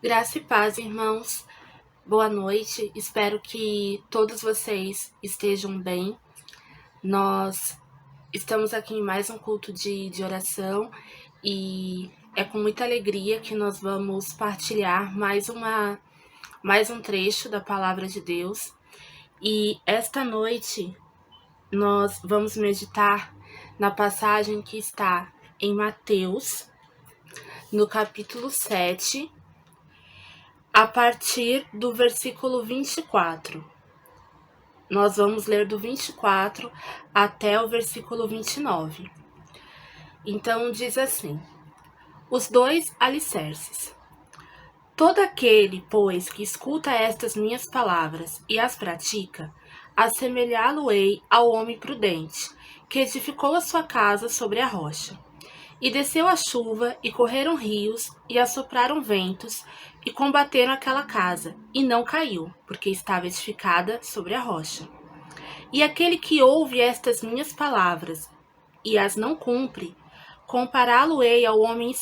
Graça e paz, irmãos. Boa noite. Espero que todos vocês estejam bem. Nós estamos aqui em mais um culto de oração e é com muita alegria que nós vamos partilhar mais um trecho da palavra de Deus. E esta noite nós vamos meditar na passagem que está em Mateus, no capítulo 7, a partir do versículo 24. Nós vamos ler do 24 até o versículo 29. Então diz assim: os dois alicerces. Todo aquele, pois, que escuta estas minhas palavras e as pratica, assemelhá-lo-ei ao homem prudente, que edificou a sua casa sobre a rocha. E desceu a chuva, e correram rios, e assopraram ventos, e combateram aquela casa, e não caiu, porque estava edificada sobre a rocha. E aquele que ouve estas minhas palavras, e as não cumpre, compará-lo-ei ao homem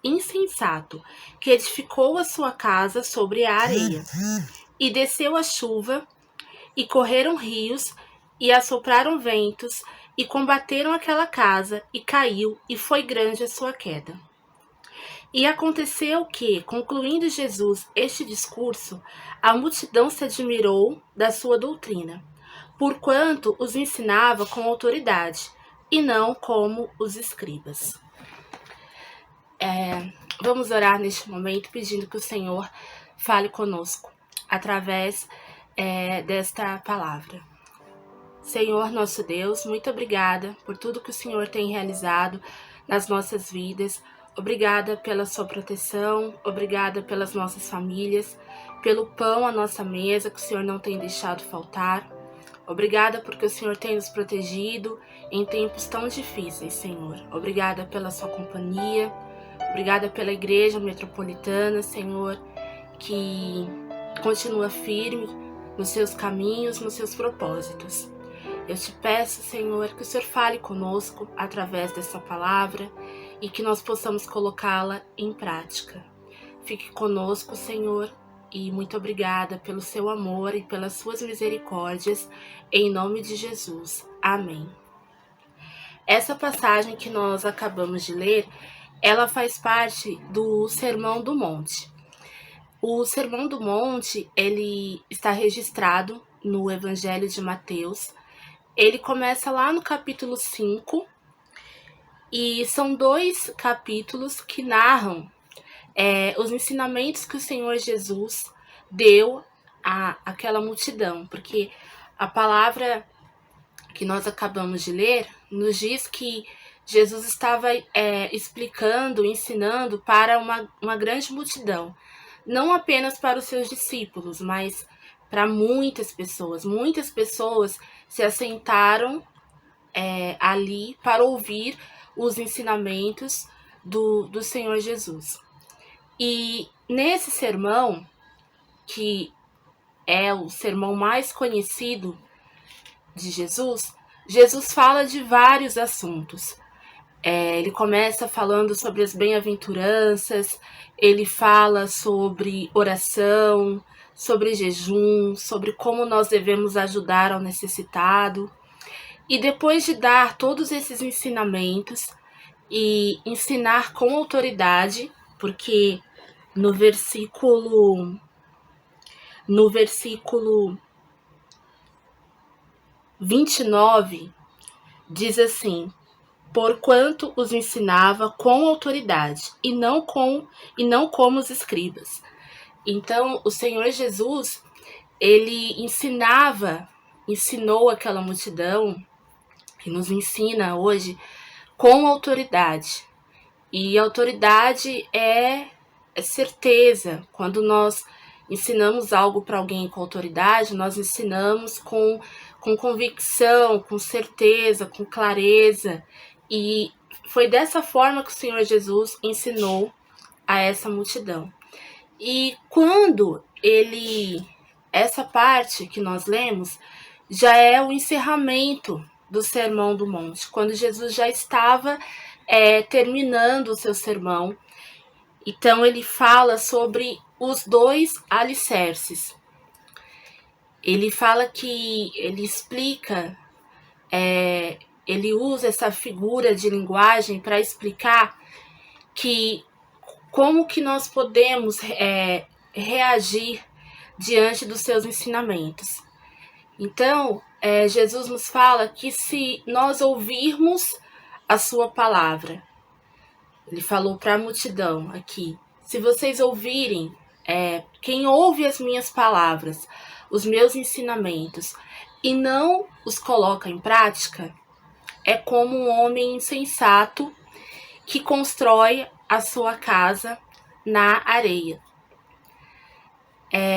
insensato, que edificou a sua casa sobre a areia. E desceu a chuva, e correram rios, e assopraram ventos, e combateram aquela casa, e caiu, e foi grande a sua queda. E aconteceu que, concluindo Jesus este discurso, a multidão se admirou da sua doutrina, porquanto os ensinava com autoridade, e não como os escribas. Vamos orar neste momento, pedindo que o Senhor fale conosco, através desta palavra. Senhor, nosso Deus, muito obrigada por tudo que o Senhor tem realizado nas nossas vidas. Obrigada pela sua proteção, obrigada pelas nossas famílias, pelo pão à nossa mesa que o Senhor não tem deixado faltar. Obrigada porque o Senhor tem nos protegido em tempos tão difíceis, Senhor. Obrigada pela sua companhia, obrigada pela Igreja Metropolitana, Senhor, que continua firme nos seus caminhos, nos seus propósitos. Eu te peço, Senhor, que o Senhor fale conosco através dessa palavra e que nós possamos colocá-la em prática. Fique conosco, Senhor, e muito obrigada pelo seu amor e pelas suas misericórdias, em nome de Jesus. Amém. Essa passagem que nós acabamos de ler, ela faz parte do Sermão do Monte. O Sermão do Monte, ele está registrado no Evangelho de Mateus. Ele começa lá no capítulo 5, e são 2 capítulos que narram os ensinamentos que o Senhor Jesus deu àquela multidão, porque a palavra que nós acabamos de ler nos diz que Jesus estava explicando, ensinando para uma grande multidão, não apenas para os seus discípulos, mas para muitas pessoas. Muitas pessoas se assentaram ali para ouvir os ensinamentos do Senhor Jesus. E nesse sermão, que é o sermão mais conhecido de Jesus, Jesus fala de vários assuntos. Ele começa falando sobre as bem-aventuranças, ele fala sobre oração, sobre jejum, sobre como nós devemos ajudar ao necessitado. E depois de dar todos esses ensinamentos e ensinar com autoridade, porque no versículo 29 diz assim: porquanto os ensinava com autoridade e não como os escribas. Então, o Senhor Jesus, ele ensinou aquela multidão, que nos ensina hoje, com autoridade. E autoridade é certeza. Quando nós ensinamos algo para alguém com autoridade, nós ensinamos com convicção, com certeza, com clareza. E foi dessa forma que o Senhor Jesus ensinou a essa multidão. E quando essa parte que nós lemos, já é o encerramento do Sermão do Monte, quando Jesus já estava terminando o seu sermão. Então ele fala sobre os dois alicerces. Ele fala que ele explica, ele usa essa figura de linguagem para explicar que como que nós podemos reagir diante dos seus ensinamentos. Então, Jesus nos fala que se nós ouvirmos a sua palavra, ele falou para a multidão aqui, se vocês ouvirem, quem ouve as minhas palavras, os meus ensinamentos, e não os coloca em prática, é como um homem insensato que constrói a sua casa na areia.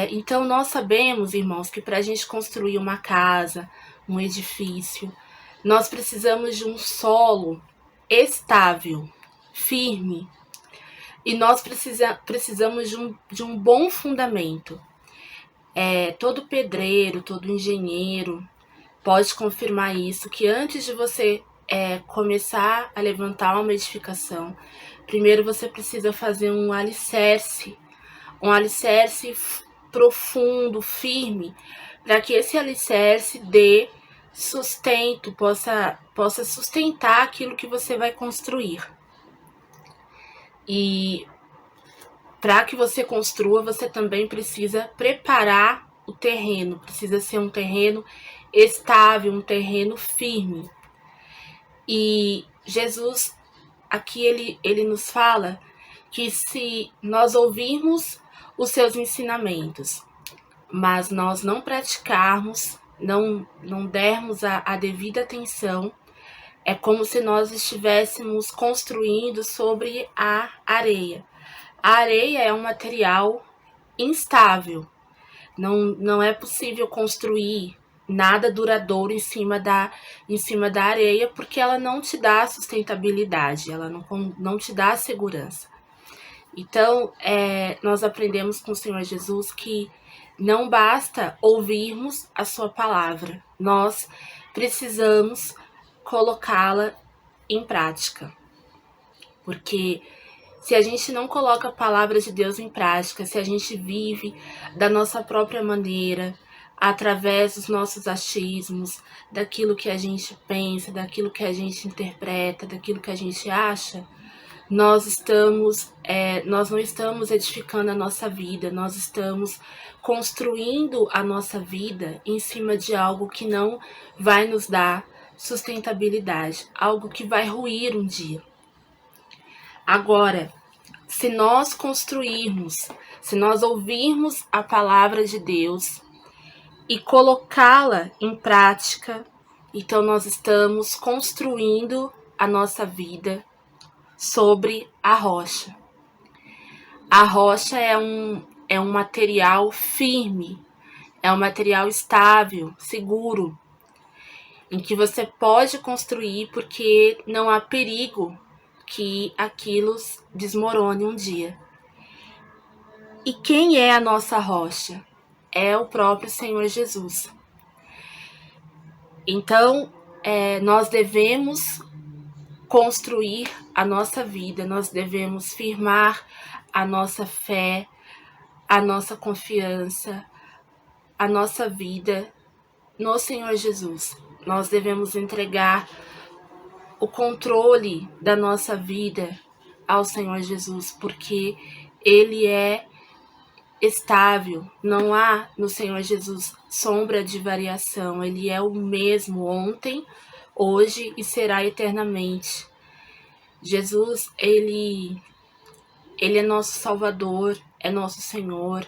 Então, nós sabemos, irmãos, que para a gente construir uma casa, um edifício, nós precisamos de um solo estável, firme, e nós precisamos de um bom fundamento. Todo pedreiro, todo engenheiro pode confirmar isso, que antes de você começar a levantar uma edificação, primeiro você precisa fazer um alicerce profundo, firme, para que esse alicerce dê sustento, possa sustentar aquilo que você vai construir. E para que você construa, você também precisa preparar o terreno, precisa ser um terreno estável, um terreno firme. E Jesus, aqui ele nos fala que se nós ouvirmos os seus ensinamentos, mas nós não praticarmos, não dermos a devida atenção, é como se nós estivéssemos construindo sobre a areia. A areia é um material instável, não é possível construir nada duradouro em cima da areia, porque ela não te dá sustentabilidade, ela não te dá segurança. Então, nós aprendemos com o Senhor Jesus que não basta ouvirmos a sua palavra, nós precisamos colocá-la em prática. Porque se a gente não coloca a palavra de Deus em prática, se a gente vive da nossa própria maneira, através dos nossos achismos, daquilo que a gente pensa, daquilo que a gente interpreta, daquilo que a gente acha, nós não estamos edificando a nossa vida, nós estamos construindo a nossa vida em cima de algo que não vai nos dar sustentabilidade, algo que vai ruir um dia. Agora, se nós construirmos, se nós ouvirmos a palavra de Deus e colocá-la em prática, então nós estamos construindo a nossa vida sobre a rocha. A rocha é um material firme, é um material estável, seguro, em que você pode construir porque não há perigo que aquilo desmorone um dia. E quem é a nossa rocha? É o próprio Senhor Jesus. Então, nós devemos construir a nossa vida, nós devemos firmar a nossa fé, a nossa confiança, a nossa vida no Senhor Jesus. Nós devemos entregar o controle da nossa vida ao Senhor Jesus, porque Ele é estável, não há no Senhor Jesus sombra de variação, Ele é o mesmo ontem, hoje e será eternamente. Jesus, Ele é nosso Salvador, é nosso Senhor.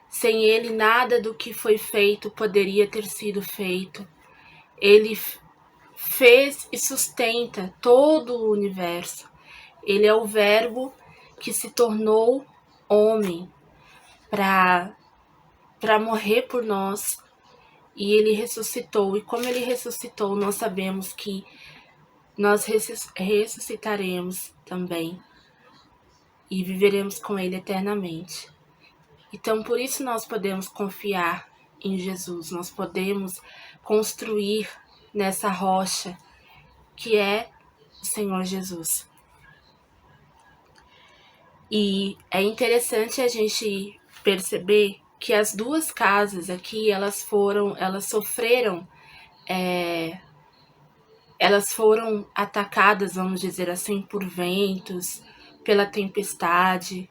Sem Ele, nada do que foi feito poderia ter sido feito. Ele fez e sustenta todo o universo. Ele é o Verbo que se tornou homem para morrer por nós, e Ele ressuscitou. E como Ele ressuscitou, nós sabemos que nós ressuscitaremos também e viveremos com Ele eternamente. Então, por isso nós podemos confiar em Jesus, nós podemos construir nessa rocha que é o Senhor Jesus. E é interessante a gente perceber que as duas casas aqui, elas sofreram, elas foram atacadas, vamos dizer assim, por ventos, pela tempestade.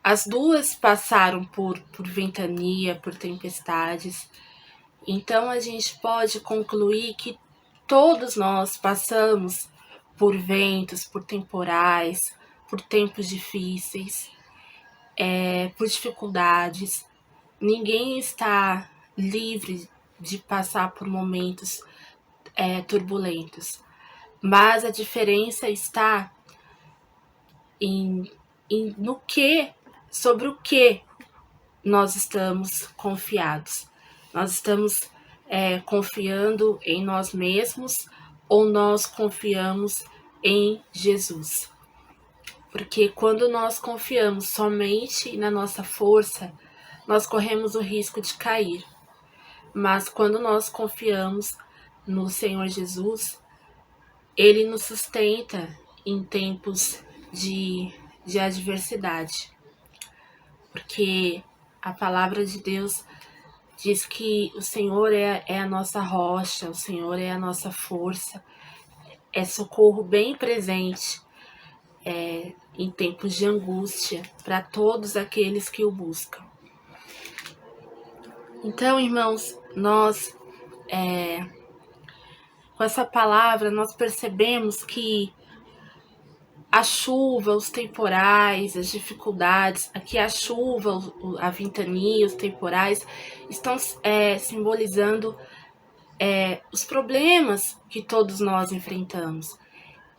As duas passaram por ventania, por tempestades. Então a gente pode concluir que todos nós passamos por ventos, por temporais, por tempos difíceis, por dificuldades. Ninguém está livre de passar por momentos turbulentos, mas a diferença está no que, sobre o que nós estamos confiados. Nós estamos confiando em nós mesmos ou nós confiamos em Jesus? Porque quando nós confiamos somente na nossa força, nós corremos o risco de cair. Mas quando nós confiamos no Senhor Jesus, Ele nos sustenta em tempos de adversidade. Porque a palavra de Deus diz que o Senhor é a nossa rocha, o Senhor é a nossa força, é socorro bem presente em tempos de angústia para todos aqueles que o buscam. Então, irmãos, nós, com essa palavra, nós percebemos que a chuva, os temporais, as dificuldades, aqui a chuva, a ventania, os temporais, estão simbolizando os problemas que todos nós enfrentamos.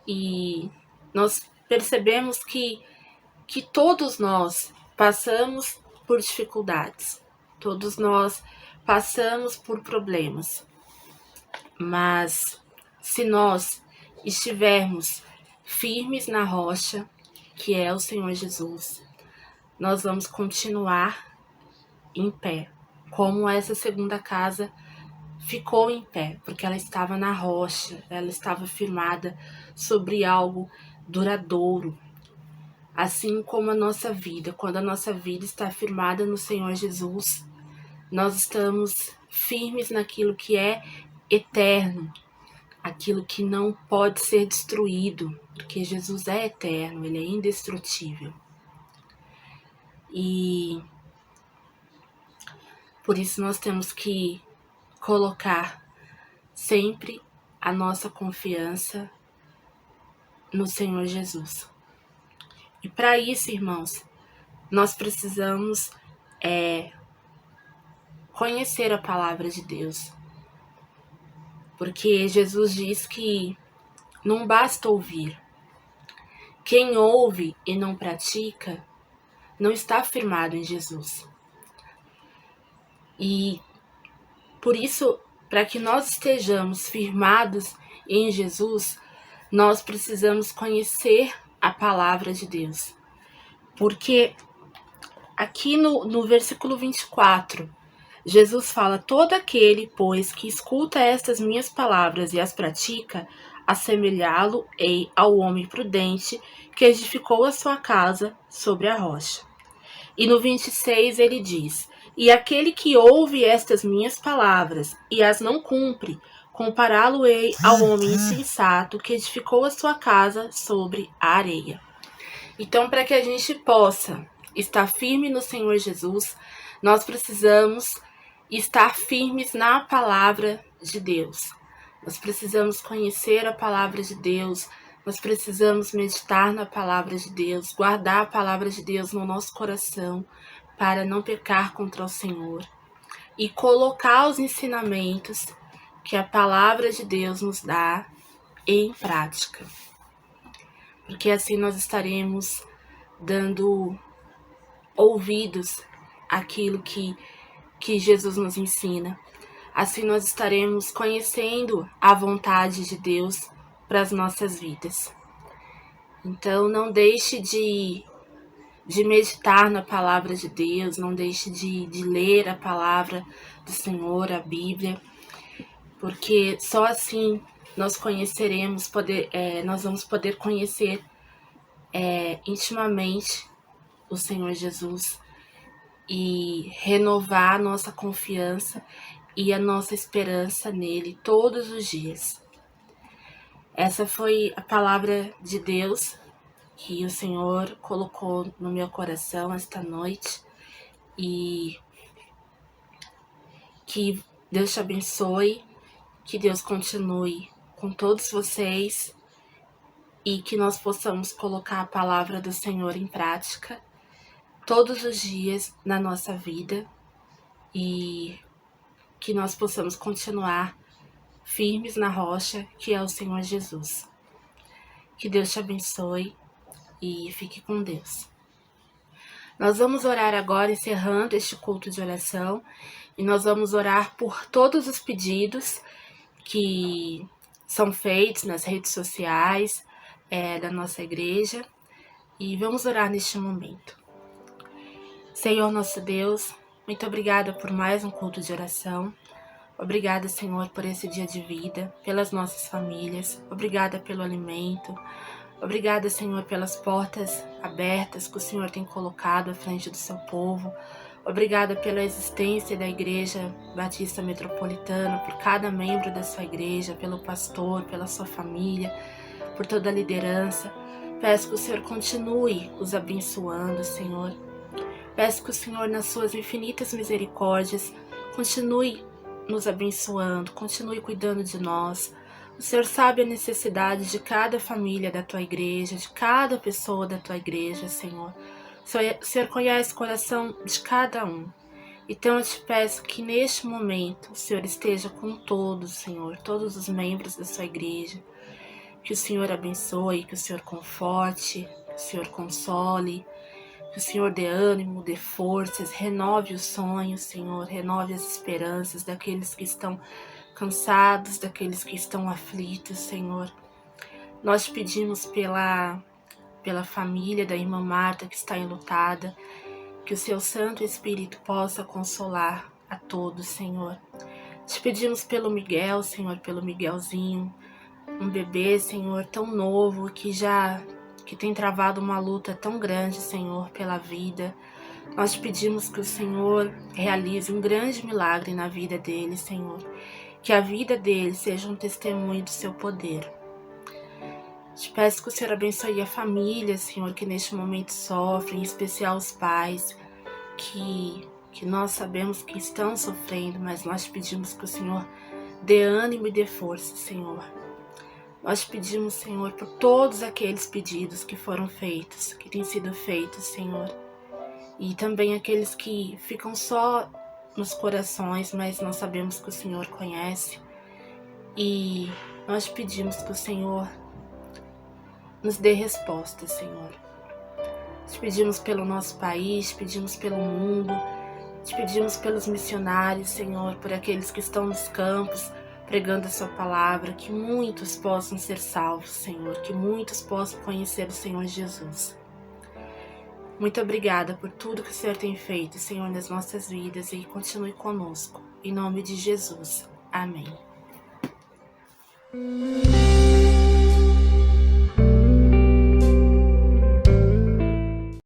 E nós percebemos que todos nós passamos por dificuldades, todos nós passamos por problemas. Mas se nós estivermos firmes na rocha, que é o Senhor Jesus, nós vamos continuar em pé, como essa segunda casa ficou em pé, porque ela estava na rocha, ela estava firmada sobre algo duradouro. Assim como a nossa vida, quando a nossa vida está firmada no Senhor Jesus, nós estamos firmes naquilo que é eterno, aquilo que não pode ser destruído, porque Jesus é eterno, Ele é indestrutível. E por isso nós temos que colocar sempre a nossa confiança no Senhor Jesus. E para isso, irmãos, nós precisamos conhecer a palavra de Deus. Porque Jesus diz que não basta ouvir. Quem ouve e não pratica não está firmado em Jesus. E por isso, para que nós estejamos firmados em Jesus, nós precisamos conhecer a palavra de Deus. Porque aqui no versículo 24, Jesus fala: todo aquele, pois, que escuta estas minhas palavras e as pratica, assemelhá-lo-ei ao homem prudente que edificou a sua casa sobre a rocha. E no 26 ele diz: e aquele que ouve estas minhas palavras e as não cumpre, compará-lo-ei ao homem insensato que edificou a sua casa sobre a areia. Então, para que a gente possa estar firme no Senhor Jesus, nós precisamos estar firmes na palavra de Deus. Nós precisamos conhecer a palavra de Deus, nós precisamos meditar na palavra de Deus, guardar a palavra de Deus no nosso coração, para não pecar contra o Senhor. E colocar os ensinamentos que a palavra de Deus nos dá em prática. Porque assim nós estaremos dando ouvidos àquilo que Jesus nos ensina. Assim nós estaremos conhecendo a vontade de Deus para as nossas vidas. Então não deixe de meditar na palavra de Deus, não deixe de ler a palavra do Senhor, a Bíblia, porque só assim nós conheceremos, nós vamos poder conhecer intimamente o Senhor Jesus e renovar a nossa confiança e a nossa esperança nele todos os dias. Essa foi a palavra de Deus que o Senhor colocou no meu coração esta noite, e que Deus te abençoe, que Deus continue com todos vocês e que nós possamos colocar a palavra do Senhor em prática todos os dias na nossa vida e que nós possamos continuar firmes na rocha que é o Senhor Jesus. Que Deus te abençoe e fique com Deus. Nós vamos orar agora, encerrando este culto de oração, e nós vamos orar por todos os pedidos que são feitos nas redes sociais da nossa igreja, e vamos orar neste momento. Senhor nosso Deus, muito obrigada por mais um culto de oração. Obrigada, Senhor, por esse dia de vida, pelas nossas famílias. Obrigada pelo alimento. Obrigada, Senhor, pelas portas abertas que o Senhor tem colocado à frente do seu povo. Obrigada pela existência da Igreja Batista Metropolitana, por cada membro da sua igreja, pelo pastor, pela sua família, por toda a liderança. Peço que o Senhor continue os abençoando, Senhor. Peço que o Senhor, nas suas infinitas misericórdias, continue nos abençoando, continue cuidando de nós. O Senhor sabe a necessidade de cada família da tua igreja, de cada pessoa da tua igreja, Senhor. O Senhor conhece o coração de cada um. Então eu te peço que neste momento o Senhor esteja com todos, Senhor, todos os membros da sua igreja. Que o Senhor abençoe, que o Senhor conforte, que o Senhor console, que o Senhor dê ânimo, dê forças, renove os sonhos, Senhor, renove as esperanças daqueles que estão cansados, daqueles que estão aflitos, Senhor. Nós te pedimos pela família da irmã Marta que está enlutada, que o seu Santo Espírito possa consolar a todos, Senhor. Te pedimos pelo Miguel, Senhor, pelo Miguelzinho, um bebê, Senhor, tão novo que tem travado uma luta tão grande, Senhor, pela vida. Nós te pedimos que o Senhor realize um grande milagre na vida dele, Senhor. Que a vida dele seja um testemunho do seu poder. Te peço que o Senhor abençoe a família, Senhor, que neste momento sofre, em especial os pais, que nós sabemos que estão sofrendo, mas nós te pedimos que o Senhor dê ânimo e dê força, Senhor. Nós pedimos, Senhor, por todos aqueles pedidos que foram feitos, que têm sido feitos, Senhor. E também aqueles que ficam só nos corações, mas nós sabemos que o Senhor conhece. E nós pedimos que o Senhor nos dê resposta, Senhor. Te pedimos pelo nosso país, te pedimos pelo mundo, te pedimos pelos missionários, Senhor, por aqueles que estão nos campos, pregando a sua palavra, que muitos possam ser salvos, Senhor, que muitos possam conhecer o Senhor Jesus. Muito obrigada por tudo que o Senhor tem feito, Senhor, nas nossas vidas, e continue conosco. Em nome de Jesus. Amém.